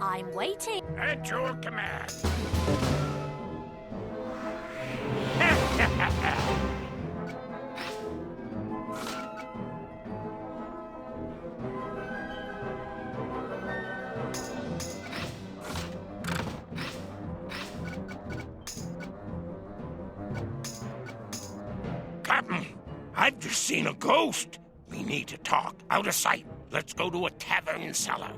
I'm waiting. At your command. Captain, I've just seen a ghost. We need to talk. Out of sight. Let's go to a tavern cellar.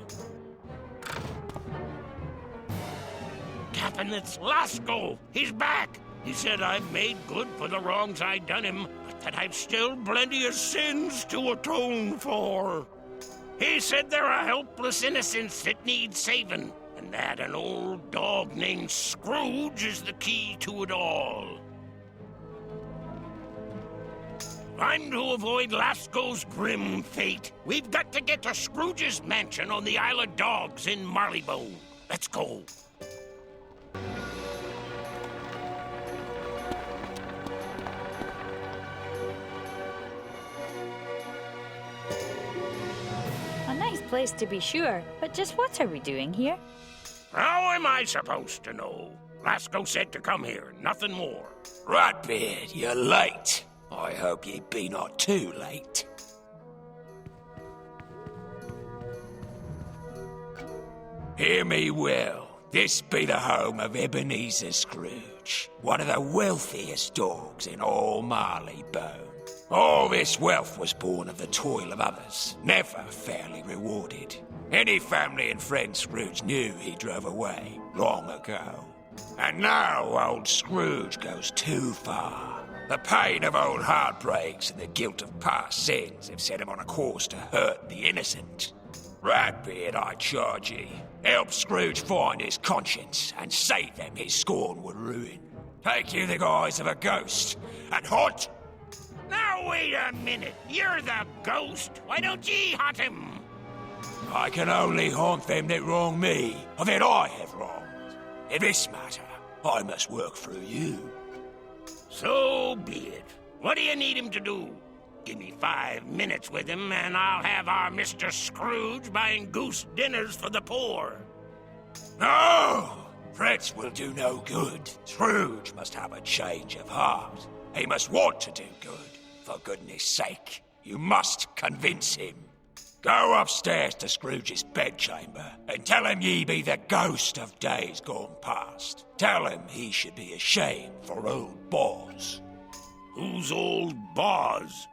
Captain, it's Lasco. He's back. He said I've made good for the wrongs I done him, but that I've still plenty of sins to atone for. He said there are helpless innocents that need saving, and that an old dog named Scrooge is the key to it all. I'm to avoid Lasco's grim fate. We've got to get to Scrooge's mansion on the Isle of Dogs in Marleybone. Let's go. A nice place to be sure, but just what are we doing here? How am I supposed to know? Lasco said to come here, nothing more. Ratbeard, you're late. I hope ye be not too late. Hear me well. This be the home of Ebenezer Scrooge, one of the wealthiest dogs in all Marleybone. All this wealth was born of the toil of others, never fairly rewarded. Any family and friend Scrooge knew he drove away long ago. And now old Scrooge goes too far. The pain of old heartbreaks and the guilt of past sins have set him on a course to hurt the innocent. Ratbeard, I charge ye, help Scrooge find his conscience and save them his scorn would ruin. Take you the guise of a ghost and haunt. Now wait a minute. You're the ghost. Why don't ye haunt him? I can only haunt them that wrong me, or that I have wronged. In this matter, I must work through you. So be it. What do you need him to do? Give me 5 minutes with him, and I'll have our Mr. Scrooge buying goose dinners for the poor. No! Threats will do no good. Scrooge must have a change of heart. He must want to do good. For goodness sake, you must convince him. Go upstairs to Scrooge's bedchamber and tell him ye be the ghost of days gone past. Tell him he should be ashamed for old Boz. Who's old Boz?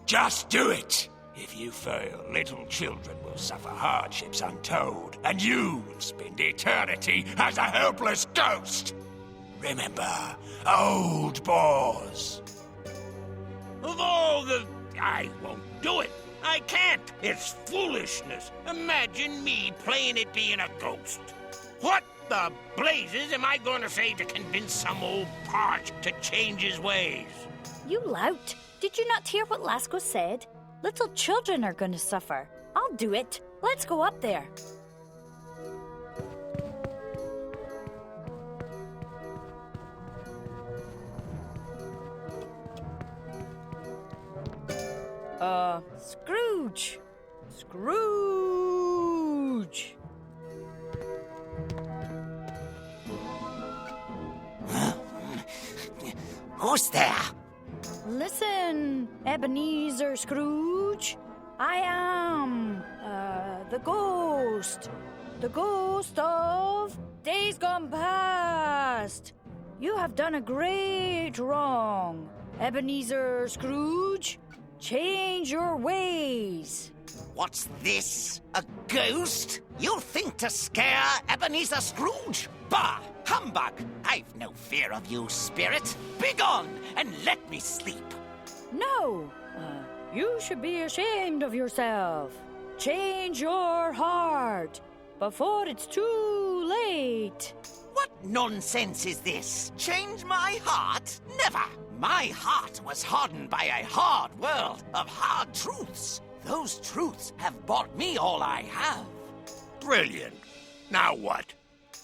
Just do it. If you fail, little children will suffer hardships untold, and you will spend eternity as a helpless ghost. Remember, old Boz. Of all the... I won't do it. I can't. It's foolishness. Imagine me playing at being a ghost. What the blazes am I going to say to convince some old parch to change his ways? You lout. Did you not hear what Lasco said? Little children are going to suffer. I'll do it. Let's go up there. Scrooge! Scrooge! Who's there? Listen, Ebenezer Scrooge. I am, the ghost. The ghost of days gone past. You have done a great wrong. Ebenezer Scrooge, change your ways. What's this? A ghost? You think to scare Ebenezer Scrooge? Bah! Humbug! I've no fear of you, spirit. Begone and let me sleep. No, you should be ashamed of yourself. Change your heart before it's too late. What nonsense is this? Change my heart? Never! My heart was hardened by a hard world of hard truths. Those truths have bought me all I have. Brilliant. Now what?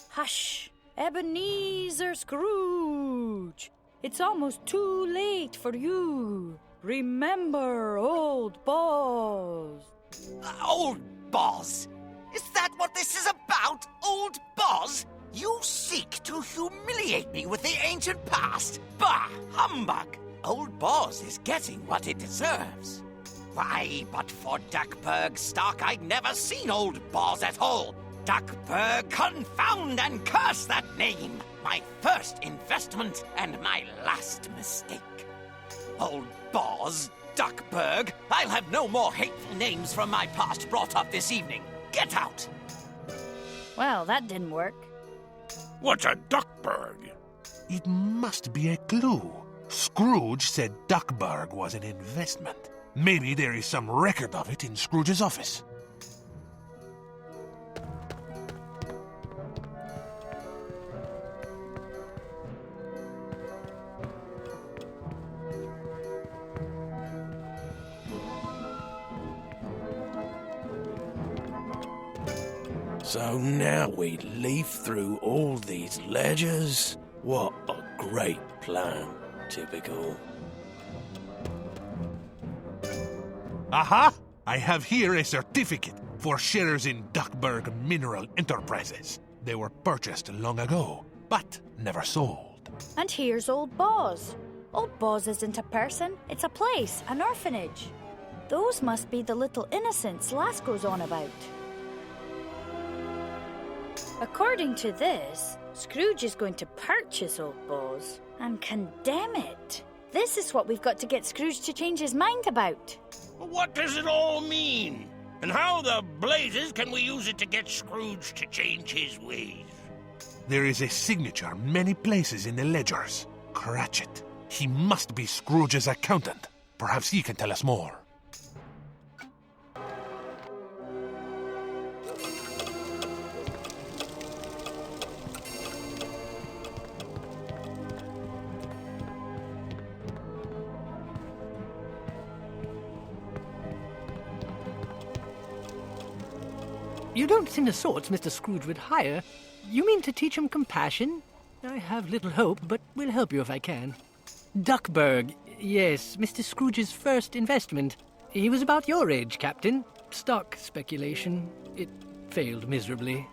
Hush, Ebenezer Scrooge. It's almost too late for you. Remember old Boz. Old Boz? Is that what this is about, Old Boz? You seek to humiliate me with the ancient past? Bah, humbug! Old Boz is getting what it deserves. Why, but for Duckburg stock, I'd never seen Old Boz at all. Duckburg, confound and curse that name! My first investment and my last mistake. Old Boz, Duckburg, I'll have no more hateful names from my past brought up this evening. Get out! Well, that didn't work. What's a Duckburg? It must be a clue. Scrooge said Duckburg was an investment. Maybe there is some record of it in Scrooge's office. So now we leaf through all these ledgers? What a great plan, typical. Aha! I have here a certificate for shares in Duckburg Mineral Enterprises. They were purchased long ago, but never sold. And here's Old Boz. Old Boz isn't a person, it's a place, an orphanage. Those must be the little innocents Lasco's on about. According to this, Scrooge is going to purchase Old Boz and condemn it. This is what we've got to get Scrooge to change his mind about. What does it all mean? And how the blazes can we use it to get Scrooge to change his ways? There is a signature many places in the ledgers. Cratchit. He must be Scrooge's accountant. Perhaps he can tell us more. You don't think the sorts Mr. Scrooge would hire? You mean to teach him compassion? I have little hope, but will help you if I can. Duckburg, yes, Mr. Scrooge's first investment. He was about your age, Captain. Stock speculation. It failed miserably.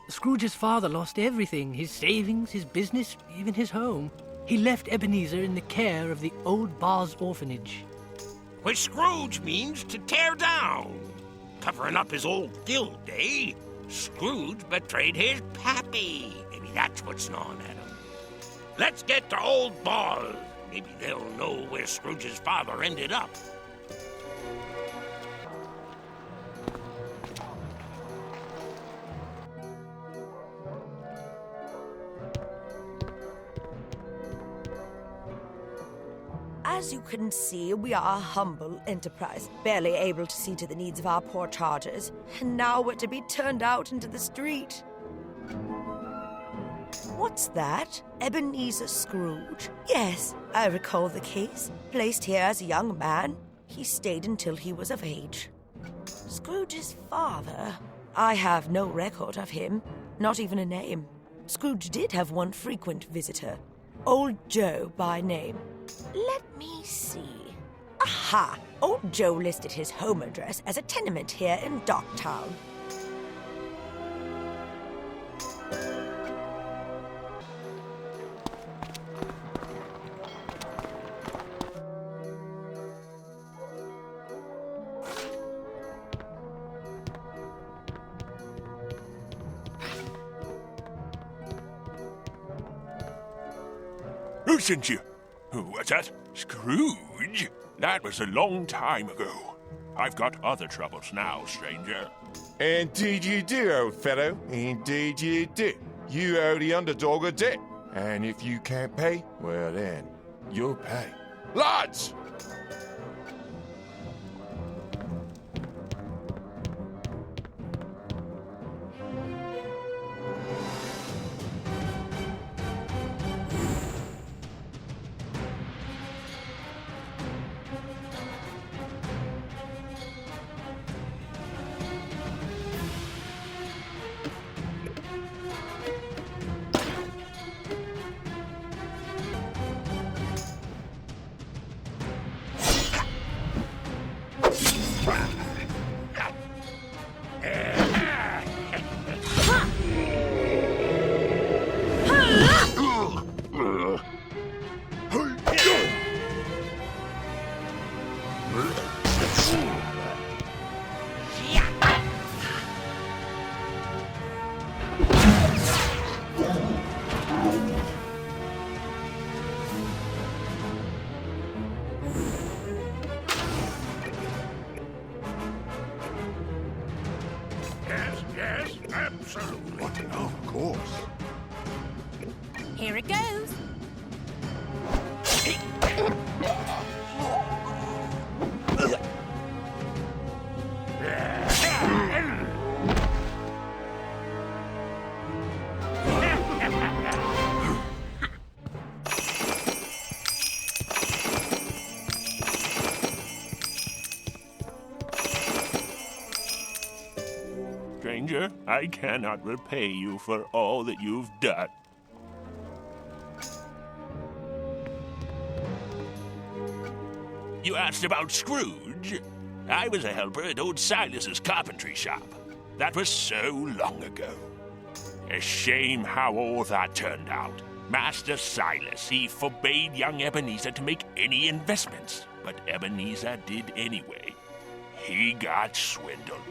Scrooge's father lost everything, his savings, his business, even his home. He left Ebenezer in the care of the Old Boz orphanage. Which Scrooge means to tear down. Covering up his old guilt, eh? Scrooge betrayed his pappy. Maybe that's what's gnawing at him. Let's get to Old Boz. Maybe they'll know where Scrooge's father ended up. As you can see, we are a humble enterprise, barely able to see to the needs of our poor charges, and now we're to be turned out into the street. What's that? Ebenezer Scrooge? Yes, I recall the case. Placed here as a young man, he stayed until he was of age. Scrooge's father? I have no record of him, not even a name. Scrooge did have one frequent visitor, Old Joe by name. Let me see. Aha! Old Joe listed his home address as a tenement here in Docktown. Who sent you? What's that? Scrooge? That was a long time ago. I've got other troubles now, stranger. Indeed you do, old fellow. Indeed you do. You owe the underdog a debt. And if you can't pay, well then, you'll pay. Lads! Absolutely. What? Of course. Here it goes. Stranger, I cannot repay you for all that you've done. You asked about Scrooge? I was a helper at old Silas's carpentry shop. That was so long ago. A shame how all that turned out. Master Silas, he forbade young Ebenezer to make any investments, but Ebenezer did anyway. He got swindled.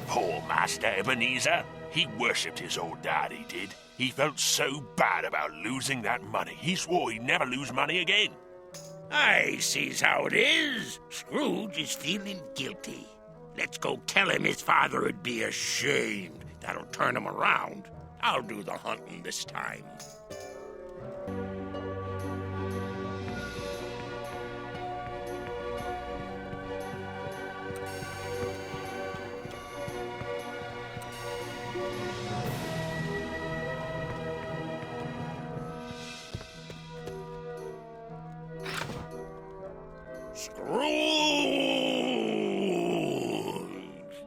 Poor Master Ebenezer. He worshipped his old dad, he did. He felt so bad about losing that money, he swore he'd never lose money again. I sees how it is. Scrooge is feeling guilty. Let's go tell him his father would be ashamed. That'll turn him around. I'll do the hunting this time. Scrooge!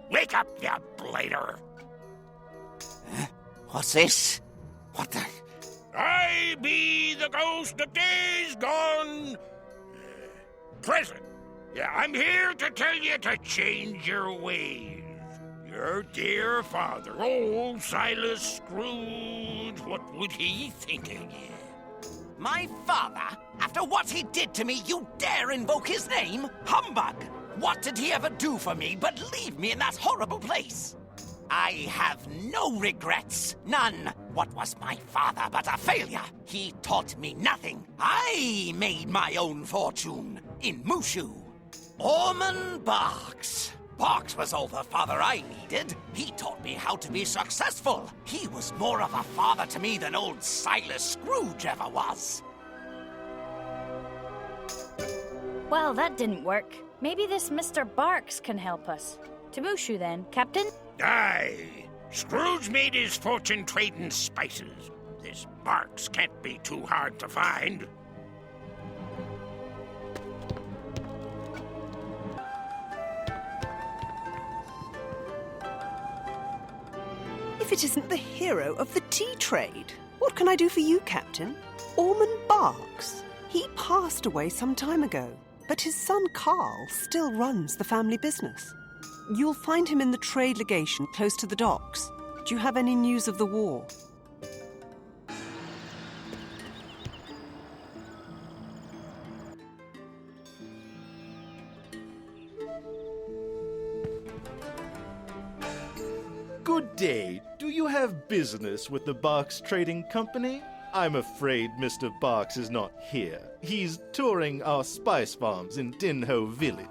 Wake up, you blader! What's this? What the... I be the ghost of days gone present. Yeah, I'm here to tell you to change your ways. Your dear father, old Silas Scrooge, what would he think of you? My father? After what he did to me, you dare invoke his name? Humbug! What did he ever do for me but leave me in that horrible place? I have no regrets. None. What was my father but a failure? He taught me nothing. I made my own fortune in Mushu. Ormond Barks. Barks was all the father I needed. He taught me how to be successful. He was more of a father to me than old Silas Scrooge ever was. Well, that didn't work. Maybe this Mr. Barks can help us. To Mushu then, Captain? Aye. Scrooge made his fortune trading spices. This Barks can't be too hard to find. If it isn't the hero of the tea trade. What can I do for you, Captain? Ormond Barks. He passed away some time ago, but his son Carl still runs the family business. You'll find him in the trade legation close to the docks. Do you have any news of the war? Good day. Do you have business with the Barks Trading Company? I'm afraid Mr. Barks is not here. He's touring our spice farms in Dinho Village.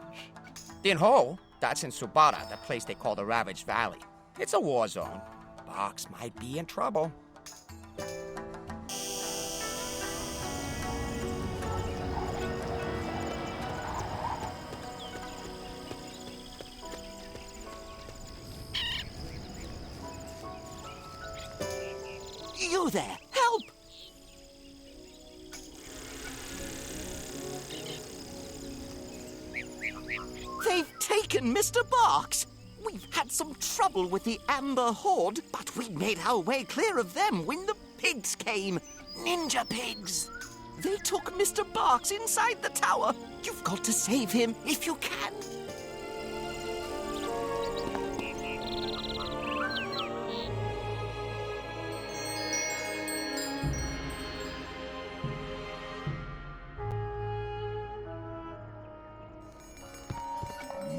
Dinho? That's in Subara, the place they call the Ravaged Valley. It's a war zone. Barks might be in trouble. You there! Help! They've taken Mr. Barks! We've had some trouble with the Amber Horde, but we made our way clear of them when the pigs came. Ninja pigs! They took Mr. Barks inside the tower. You've got to save him if you can.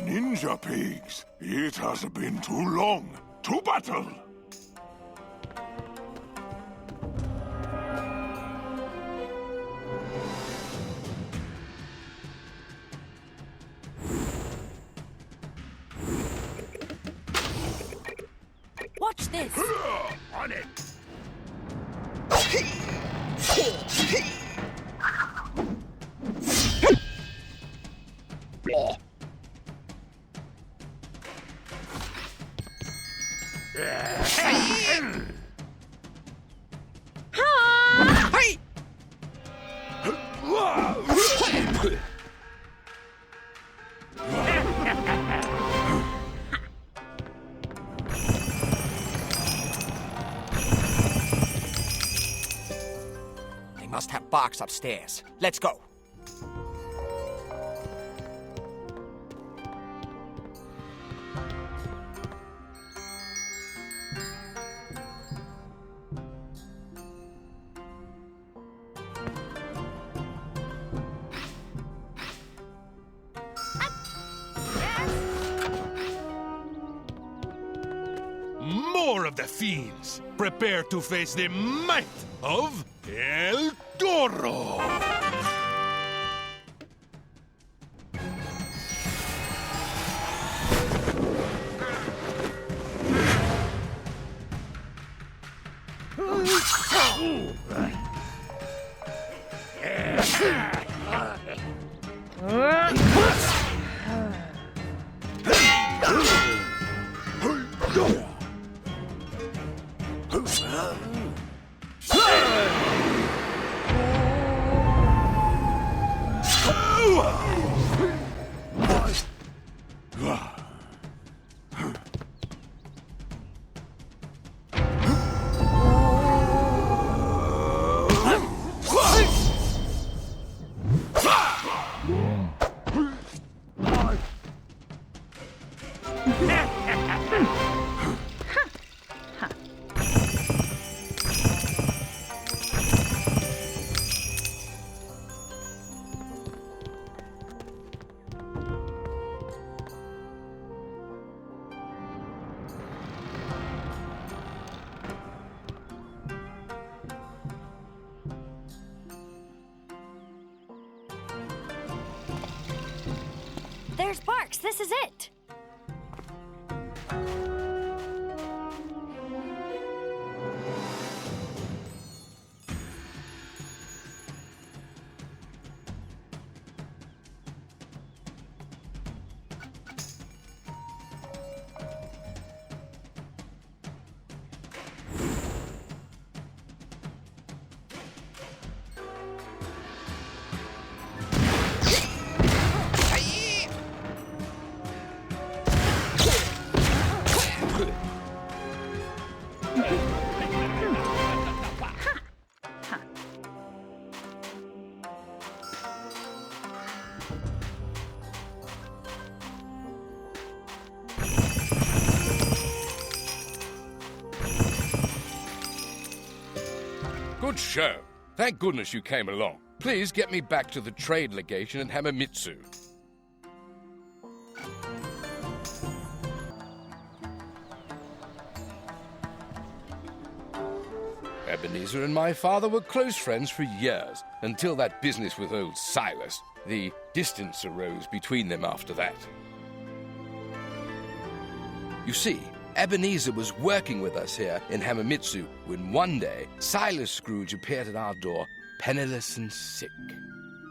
Ninja pigs. It has been too long. To battle! Watch Watch this. On it. Hey! They must have Box upstairs. Let's go. More of the fiends! Prepare to face the might of El Toro! There's Barks. This is it. Good show. Thank goodness you came along. Please get me back to the trade legation in Hamamitsu. Ebenezer and my father were close friends for years, until that business with old Silas. The distance arose between them after that. You see, Ebenezer was working with us here in Hamamitsu when one day Silas Scrooge appeared at our door, penniless and sick.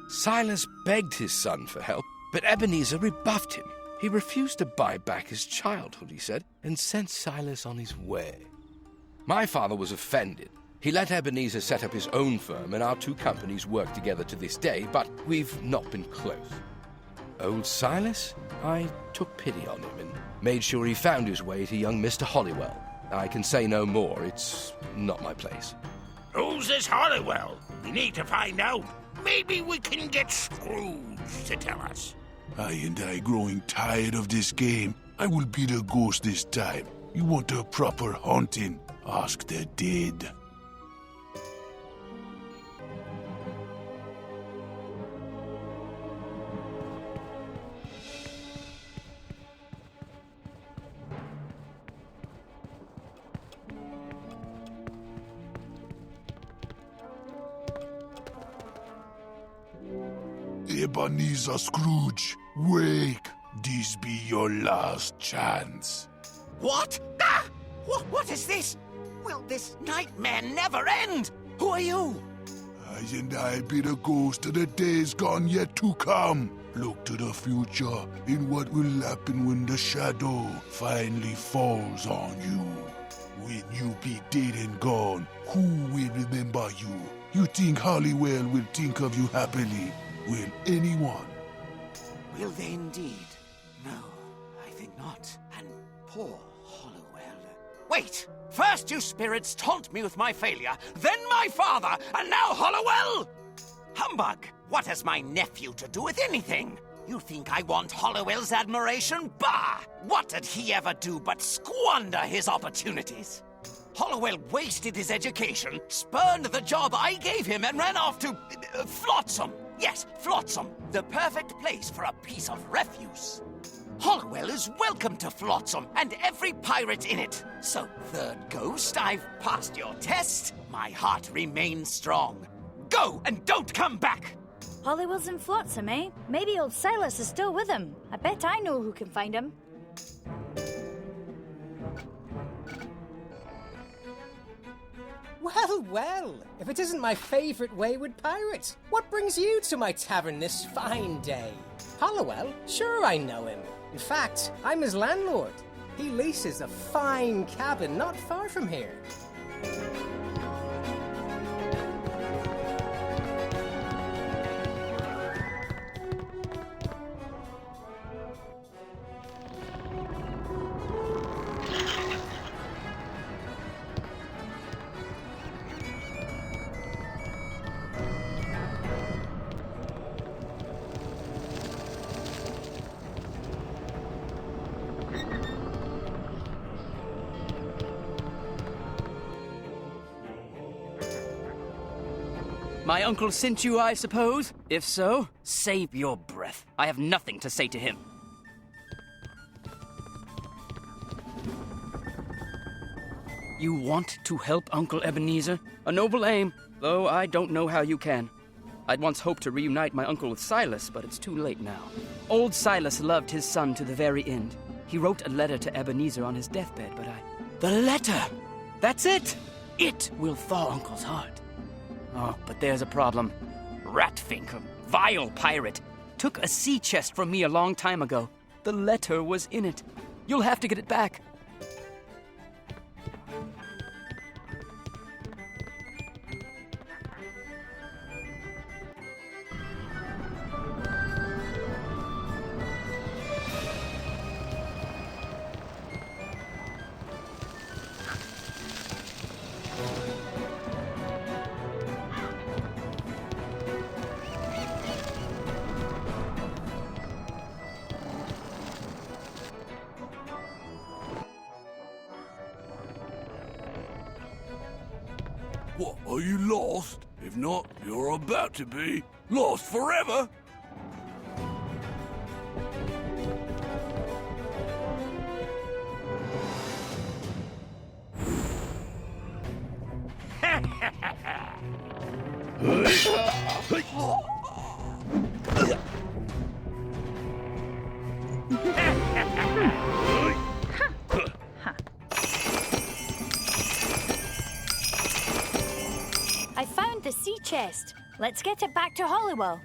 Silas begged his son for help, but Ebenezer rebuffed him. He refused to buy back his childhood, he said, and sent Silas on his way. My father was offended. He let Ebenezer set up his own firm, and our two companies work together to this day, but we've not been close. Old Silas? I took pity on him and made sure he found his way to young Mr. Hollywell. I can say no more. It's not my place. Who's this Hollywell? We need to find out. Maybe we can get Scrooge to tell us. I growing tired of this game. I will be the ghost this time. You want a proper haunting? Ask the dead. Ebenezer Scrooge, wake. This be your last chance. What? Ah! What is this? Will this nightmare never end? Who are you? I be the ghost of the days gone yet to come. Look to the future in what will happen when the shadow finally falls on you. When you be dead and gone, who will remember you? You think Hollywell will think of you happily? Will anyone? Will they indeed? No, I think not. And poor Hollowell. Wait! First you spirits taunt me with my failure, then my father, and now Hollowell! Humbug! What has my nephew to do with anything? You think I want Hollowell's admiration? Bah! What did he ever do but squander his opportunities? Hollowell wasted his education, spurned the job I gave him, and ran off to Flotsam. Yes, Flotsam, the perfect place for a piece of refuse. Hollowell is welcome to Flotsam and every pirate in it. So, third ghost, I've passed your test. My heart remains strong. Go and don't come back! Hollywell's in Flotsam, eh? Maybe old Silas is still with him. I bet I know who can find him. Well, well, if it isn't my favorite wayward pirate, what brings you to my tavern this fine day? Hollowell? Sure I know him. In fact, I'm his landlord. He leases a fine cabin not far from here. My uncle sent you, I suppose? If so, save your breath. I have nothing to say to him. You want to help Uncle Ebenezer? A noble aim, though I don't know how you can. I'd once hoped to reunite my uncle with Silas, but it's too late now. Old Silas loved his son to the very end. He wrote a letter to Ebenezer on his deathbed, but The letter! That's it! It will thaw Uncle's heart. Oh, but there's a problem. Ratfink, a vile pirate, took a sea chest from me a long time ago. The letter was in it. You'll have to get it back. What, are you lost? If not, you're about to be. Lost forever? I found the sea chest. Let's get it back to Hollywell.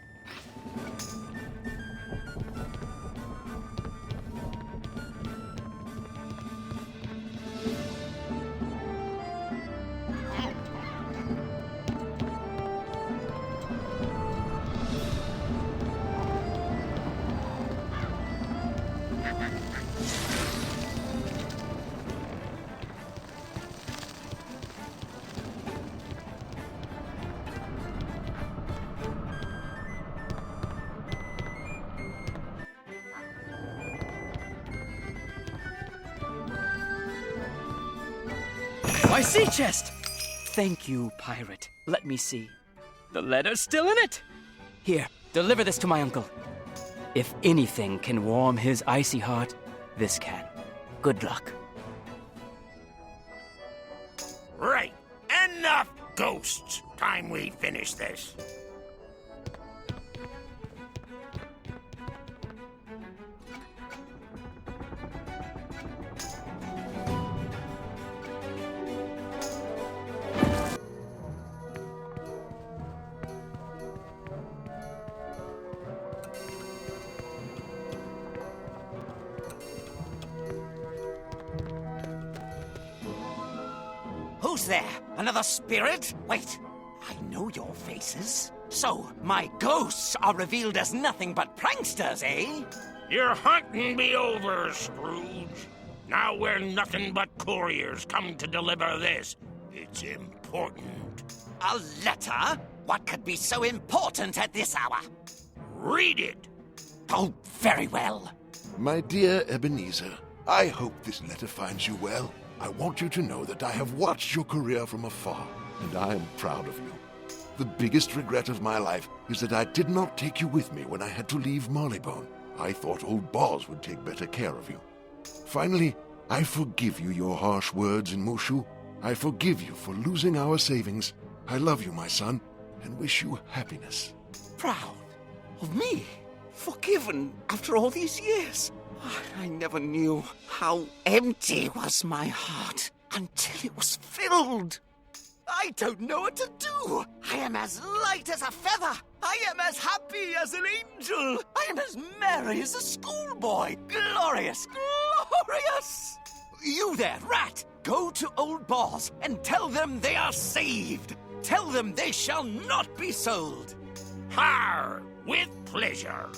My sea chest! Thank you, pirate. Let me see. The letter's still in it! Here, deliver this to my uncle. If anything can warm his icy heart, this can. Good luck. Right. Enough ghosts. Time we finish this. Who's there? Another spirit? Wait, I know your faces. So, my ghosts are revealed as nothing but pranksters, eh? Your hunting be over, Scrooge. Now we're nothing but couriers come to deliver this. It's important. A letter? What could be so important at this hour? Read it. Oh, very well. My dear Ebenezer, I hope this letter finds you well. I want you to know that I have watched your career from afar, and I am proud of you. The biggest regret of my life is that I did not take you with me when I had to leave Marleybone. I thought old Boz would take better care of you. Finally, I forgive you your harsh words in Mushu. I forgive you for losing our savings. I love you, my son, and wish you happiness. Proud of me? Forgiven after all these years? I never knew how empty was my heart until it was filled. I don't know what to do. I am as light as a feather. I am as happy as an angel. I am as merry as a schoolboy. Glorious, glorious! You there, rat! Go to old Boz and tell them they are saved. Tell them they shall not be sold. Har! With pleasure.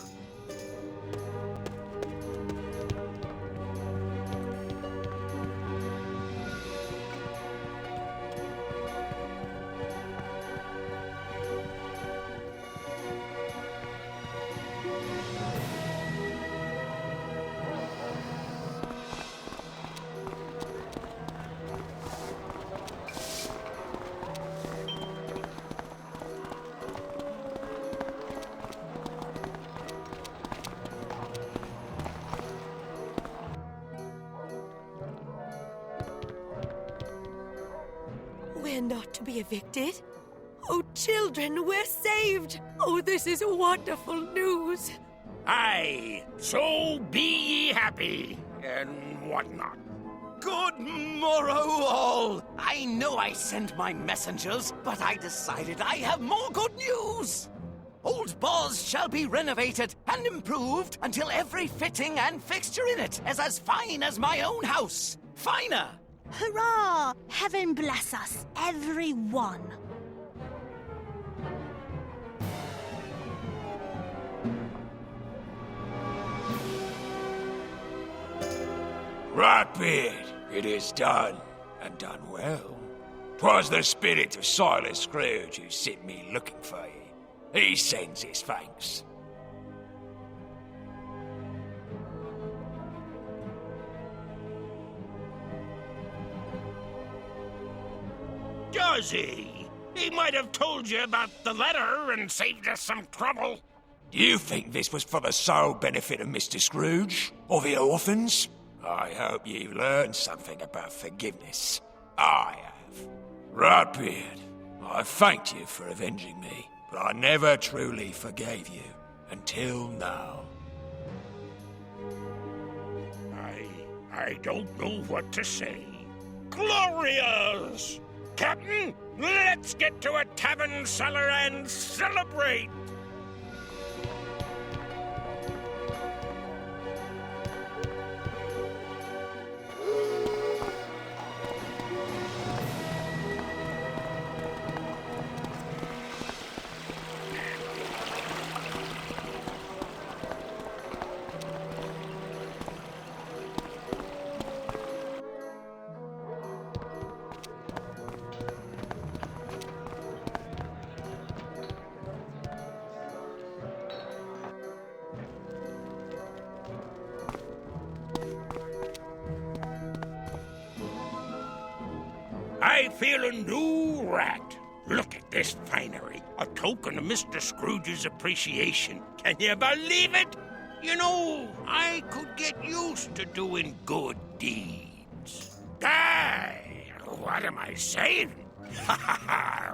We're not to be evicted. Oh, children, we're saved. Oh, this is wonderful news. Aye, so be ye happy, and whatnot. Good morrow, all! I know I sent my messengers, but I decided I have more good news! Old Boz shall be renovated and improved until every fitting and fixture in it is as fine as my own house. Finer! Hurrah! Heaven bless us, every one. Ratbeard, it is done, and done well. 'Twas the spirit of Silas Scrooge who sent me looking for ye. He sends his thanks. Does he? He might have told you about the letter and saved us some trouble. Do you think this was for the sole benefit of Mr. Scrooge? Or the orphans? I hope you've learned something about forgiveness. I have. Ratbeard, I thanked you for avenging me, but I never truly forgave you until now. I don't know what to say. Glorious! Captain, let's get to a tavern cellar and celebrate! I feel a new rat. Look at this finery. A token of Mr. Scrooge's appreciation. Can you believe it? You know, I could get used to doing good deeds. What am I saying? Ha ha ha!